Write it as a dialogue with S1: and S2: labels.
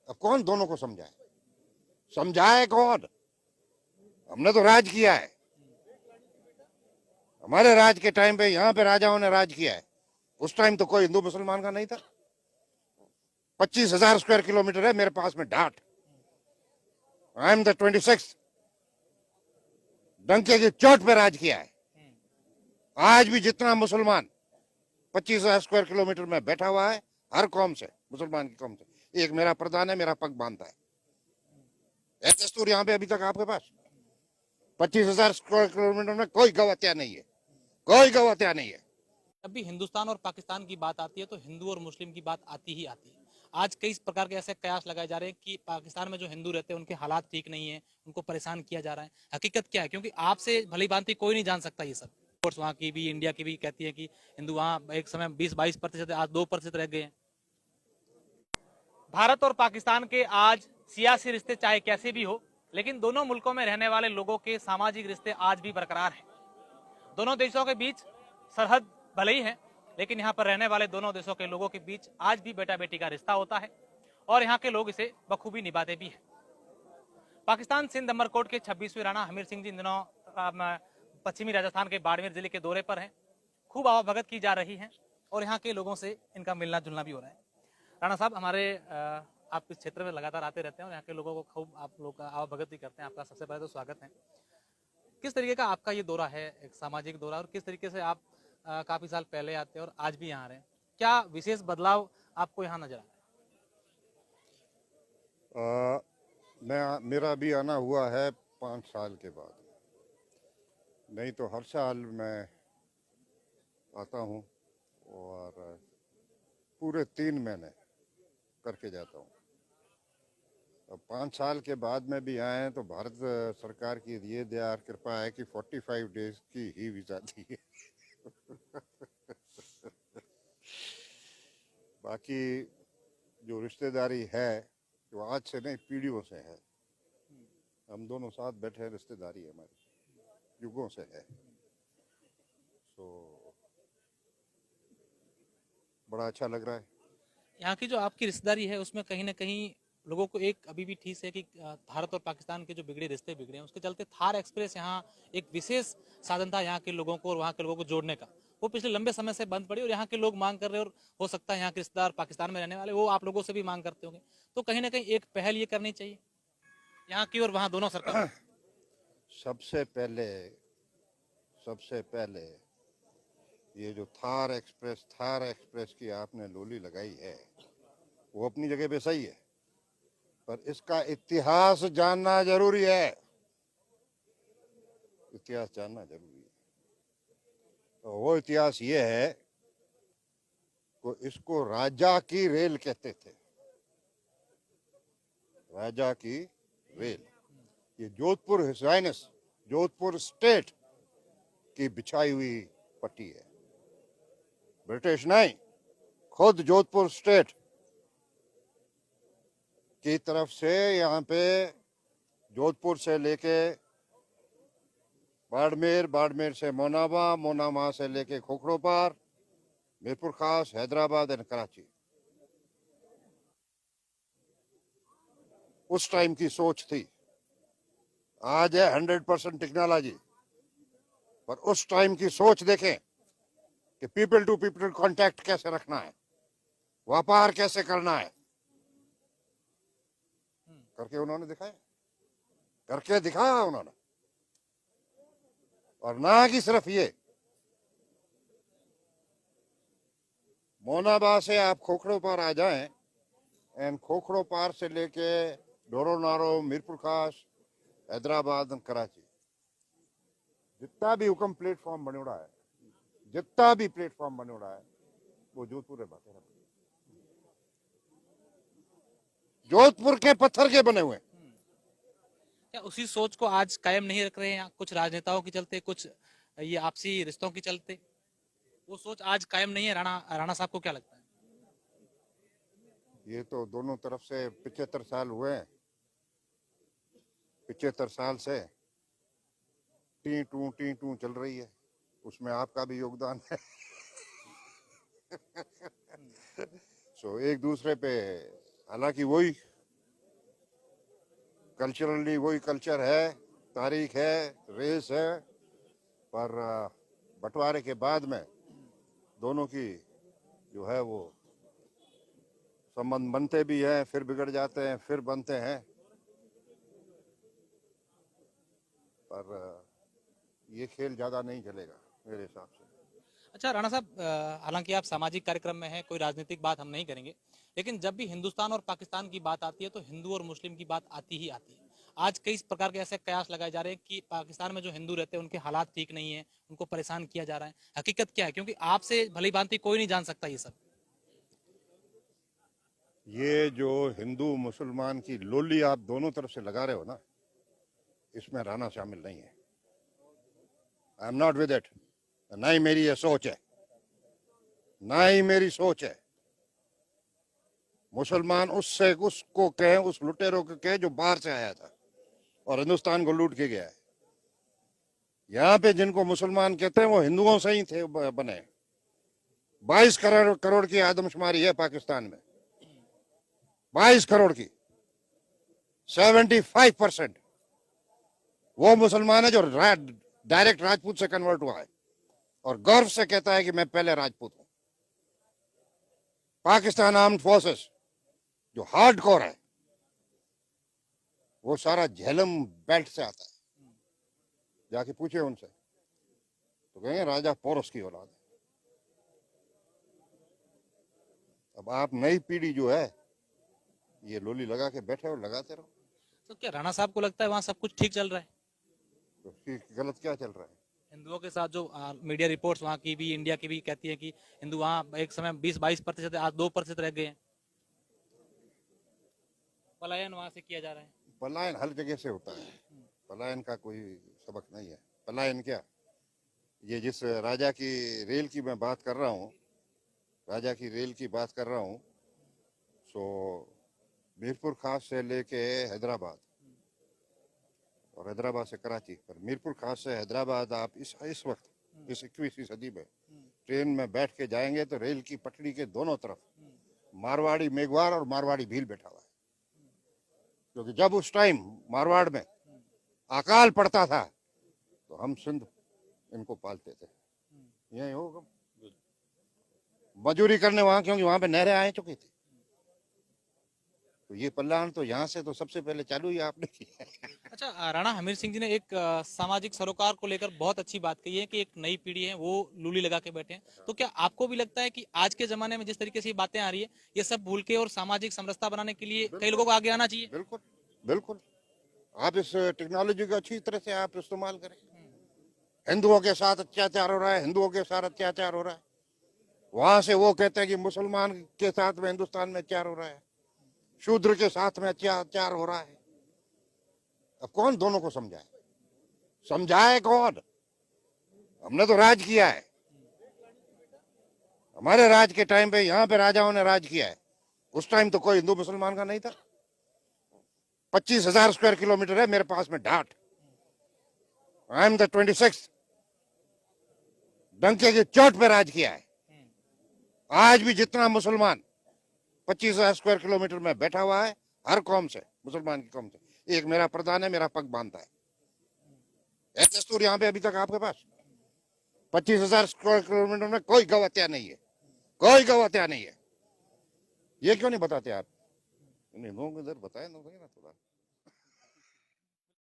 S1: अब कौन दोनों को समझाए? समझाए कौन? हमने तो राज किया है। हमारे राज के टाइम पे यहाँ पे राजाओं ने राज किया है। उस टाइम तो कोई हिंदू मुसलमान का नहीं था। 25,000 स्क्वायर किलोमीटर है मेरे पास में ढाट। I am the 26th। डंके की चोट पे राज किया है। आज भी जितना मुसलमान 25,000 स्क्वायर किलोमीटर में बैठा हुआ है, हर कौम से, मुसलमान की कौम से एक मेरा प्रधान है, मेरा पग बांधता है। दस्तूर यहाँ पे अभी तक आपके पास 25,000 स्क्वायर किलोमीटर में कोई गवात्या नहीं है, कोई गवात्या नहीं है।
S2: जब भी हिंदुस्तान और पाकिस्तान की बात आती है तो हिंदू और मुस्लिम की बात आती ही आती है। आज कई प्रकार के ऐसे कयास लगाए जा रहे हैं कि पाकिस्तान में जो हिंदू रहते हैं उनके हालात ठीक नहीं है, उनको परेशान किया जा रहा है। हकीकत क्या है? क्योंकि आपसे भली भांति कोई नहीं जान सकता ये सब। रिपोर्ट्स वहाँ की भी, इंडिया की भी कहती है कि हिंदू वहाँ एक समय 20-22% आज 2% रह गए हैं। भारत और पाकिस्तान के आज सियासी रिश्ते चाहे कैसे भी हो, लेकिन दोनों मुल्कों में रहने वाले लोगों के सामाजिक रिश्ते आज भी बरकरार हैं। दोनों देशों के बीच सरहद भले ही है, लेकिन यहाँ पर रहने वाले दोनों देशों के लोगों के बीच आज भी बेटा बेटी का रिश्ता होता है और यहाँ के लोग इसे बखूबी निभाते भी हैं। पाकिस्तान सिंध अमरकोट के 26वें राणा हमीर सिंह जी इन दिनों पश्चिमी राजस्थान के बाड़मेर जिले के दौरे पर हैं। खूब आवाभगत की जा रही है और यहाँ के लोगों से इनका मिलना जुलना भी हो रहा है। राणा साहब, हमारे आप इस क्षेत्र में लगातार आते रहते हैं और यहाँ के लोगों को खूब आप लोग आवाभगत भी करते हैं। आपका सबसे पहले तो स्वागत है। किस तरीके का आपका ये दौरा है, एक सामाजिक दौरा, और किस तरीके से आप काफी साल पहले आते हैं और आज भी यहाँ रहे हैं? क्या विशेष बदलाव आपको यहाँ नजर आ रहा है?
S1: मेरा भी आना हुआ है 5 साल के बाद। नहीं तो हर साल मैं आता हूँ और पूरे 3 महीने करके जाता हूँ। अब 5 साल के बाद में भी आए हैं तो भारत सरकार की ये दया और कृपा है कि 45 डेज की ही वीजा दी है। बाकी जो रिश्तेदारी है जो आज से नहीं पीढ़ियों से है। हम दोनों साथ बैठे हैं, रिश्तेदारी हमारी युगों से है। तो बड़ा अच्छा लग रहा है।
S2: यहाँ की जो आपकी रिश्तेदारी है उसमें कहीं ना कहीं लोगों को एक अभी भी ठीस है कि भारत और पाकिस्तान के जो बिगड़े रिश्ते बिगड़े हैं, उसके चलते थार एक्सप्रेस यहाँ एक विशेष साधन था यहाँ के लोगों को और वहाँ के लोगों को जोड़ने का। वो पिछले लंबे समय से बंद पड़ी और यहाँ के लोग मांग कर रहे हैं और हो सकता है यहाँ के रिश्तेदार पाकिस्तान में रहने वाले वो आप लोगों से भी मांग करते होंगे। तो कहीं ना कहीं एक पहल ये करनी चाहिए यहाँ की और वहाँ दोनों सरकार।
S1: सबसे पहले ये जो थार एक्सप्रेस की आपने लोली लगाई है वो अपनी जगह पे सही है, पर इसका इतिहास जानना जरूरी है। इतिहास जानना जरूरी है। तो वो इतिहास ये है को इसको राजा की रेल कहते थे। राजा की रेल, ये जोधपुर हिसाइनस, जोधपुर स्टेट की बिछाई हुई पट्टी है। ब्रिटिश नहीं, खुद जोधपुर स्टेट की तरफ से यहाँ पे जोधपुर से लेके बाड़मेर, बाड़मेर से मोनाबा, मोनाबा से लेके खोखड़ोपार, मीरपुर खास, हैदराबाद एंड कराची। उस टाइम की सोच थी। आज है 100% टेक्नोलॉजी, पर उस टाइम की सोच देखें कि पीपल टू पीपल कांटेक्ट कैसे रखना है, व्यापार कैसे करना है, करके उन्होंने दिखाया, करके दिखाया उन्होंने। और ना कि सिर्फ ये, मोनाबा से आप खोखड़ो पार आ जाएं एंड खोखड़ो पार से लेके डोरो नारो, मीरपुर खास, हैदराबाद एंड कराची, जितना भी हुक्म प्लेटफॉर्म बने है, जितना भी प्लेटफॉर्म बने है वो जोधपुर बातें, जोधपुर के पत्थर के बने हुए।
S2: क्या उसी सोच को आज कायम नहीं रख रहे हैं कुछ राजनेताओं के चलते, कुछ ये आपसी रिश्तों के चलते? वो सोच आज कायम नहीं है। राणा साहब को क्या लगता है?
S1: ये तो दोनों तरफ से 75 साल हुए हैं। 75 साल से टी टू चल रही है, उसमें आपका भी योगदान है। सो एक दूसरे पे, हालांकि वही कल्चरली वही कल्चर है, तारीख है, रेस है, पर बंटवारे के बाद में दोनों की जो है वो संबंध बनते भी हैं, फिर बिगड़ जाते हैं, फिर बनते हैं, पर ये खेल ज़्यादा नहीं चलेगा मेरे हिसाब से।
S2: अच्छा राणा साहब, हालांकि आप सामाजिक कार्यक्रम में हैं, कोई राजनीतिक बात हम नहीं करेंगे, लेकिन जब भी हिंदुस्तान और पाकिस्तान की बात आती है तो हिंदू और मुस्लिम की बात आती ही आती है। आज कई प्रकार के ऐसे कयास लगाए जा रहे हैं कि पाकिस्तान में जो हिंदू रहते हैं उनके हालात ठीक नहीं है, उनको परेशान किया जा रहा है। हकीकत क्या है? क्योंकि आपसे भली भांति कोई नहीं जान सकता ये सब।
S1: ये जो हिंदू मुसलमान की लोली आप दोनों तरफ से लगा रहे हो ना, इसमें राणा शामिल नहीं है। I am not with it. ना ही मेरी ये सोच है, ना ही मेरी सोच है। मुसलमान उससे उसको कहे, उस लुटेरों को कहे जो बाहर से आया था और हिंदुस्तान को लूट के गया है। यहाँ पे जिनको मुसलमान कहते हैं वो हिंदुओं से ही थे बने। 22 करोड़ की आदमशुमारी है पाकिस्तान में, 22 करोड़ की। 75% वो मुसलमान है जो डायरेक्ट राजपूत से कन्वर्ट हुआ है और गर्व से कहता है कि मैं पहले राजपूत हूं। पाकिस्तान आर्म्ड फोर्सेस जो हार्डकोर है वो सारा झेलम बेल्ट से आता है। जाके पूछे उनसे तो कहेंगे राजा पोरस की औलाद है। अब आप नई पीढ़ी जो है ये लोली लगा के बैठे और लगाते रहो।
S2: तो क्या राणा साहब को लगता है वहां सब कुछ ठीक चल रहा है?
S1: तो गलत क्या चल रहा है?
S2: हिंदुओं के साथ जो मीडिया रिपोर्ट्स वहाँ की भी, इंडिया की भी कहती है कि हिंदू वहाँ एक समय 20-22% आज 2% रह गए हैं। पलायन वहां से किया जा रहा है।
S1: पलायन हर जगह से होता है, पलायन का कोई सबक नहीं है। पलायन क्या, ये जिस राजा की रेल की मैं बात कर रहा हूँ, राजा की रेल की बात कर रहा हूँ, सो मीरपुर खास से लेके हैदराबाद और हैदराबाद से कराची, पर मीरपुर खास से हैदराबाद आप इस वक्त इस 21वीं सदी में ट्रेन में बैठ के जाएंगे तो रेल की पटरी के दोनों तरफ मारवाड़ी मेघवार और मारवाड़ी भील बैठा हुआ है। क्योंकि जब उस टाइम मारवाड़ में अकाल पड़ता था तो हम सिंध इनको पालते थे। यही होगा मजूरी करने वहां, क्योंकि वहां पे नहरें आ चुकी थी। तो ये पलायन तो यहाँ से तो सबसे पहले चालू ही आपने किया।
S2: अच्छा राणा हमीर सिंह जी ने एक सामाजिक सरोकार को लेकर बहुत अच्छी बात कही है कि एक नई पीढ़ी है वो लूली लगा के बैठे हैं। तो क्या आपको भी लगता है कि आज के जमाने में जिस तरीके से बातें आ रही है ये सब भूल के और सामाजिक समरसता बनाने के लिए कई लोगों को आगे आना चाहिए?
S1: बिल्कुल बिल्कुल, आप इस टेक्नोलॉजी का अच्छी तरह से आप इस्तेमाल करें। हिंदुओं के साथ अत्याचार हो रहा है, हिंदुओं के साथ अत्याचार हो रहा है। वहां से वो कहते हैं कि मुसलमान के साथ में हिंदुस्तान में अत्याचार हो रहा है, शूद्र के साथ में अत्याचार हो रहा है। अब कौन दोनों को समझाए? समझाए कौन? हमने तो राज किया है। हमारे राज के टाइम पे यहाँ पे राजाओं ने राज किया है। उस टाइम तो कोई हिंदू मुसलमान का नहीं था। 25,000 स्क्वायर किलोमीटर है मेरे पास में ढाट। I am the 26th। डंके की चोट पे राज किया है। आज भी जितना मुसलमान 25,000 स्क्वायर किलोमीटर में बैठा हुआ है, हर कौम से, मुसलमान की कौम से एक मेरा प्रधान है, मेरा पग बांधता है। दस्तूर यहाँ पे अभी तक आपके पास 25,000 स्क्वायर किलोमीटर में कोई गौ हत्या नहीं है, कोई गौ हत्या नहीं है। ये क्यों नहीं बताते आप? इन लोगों को इधर बताए ना थोड़ा।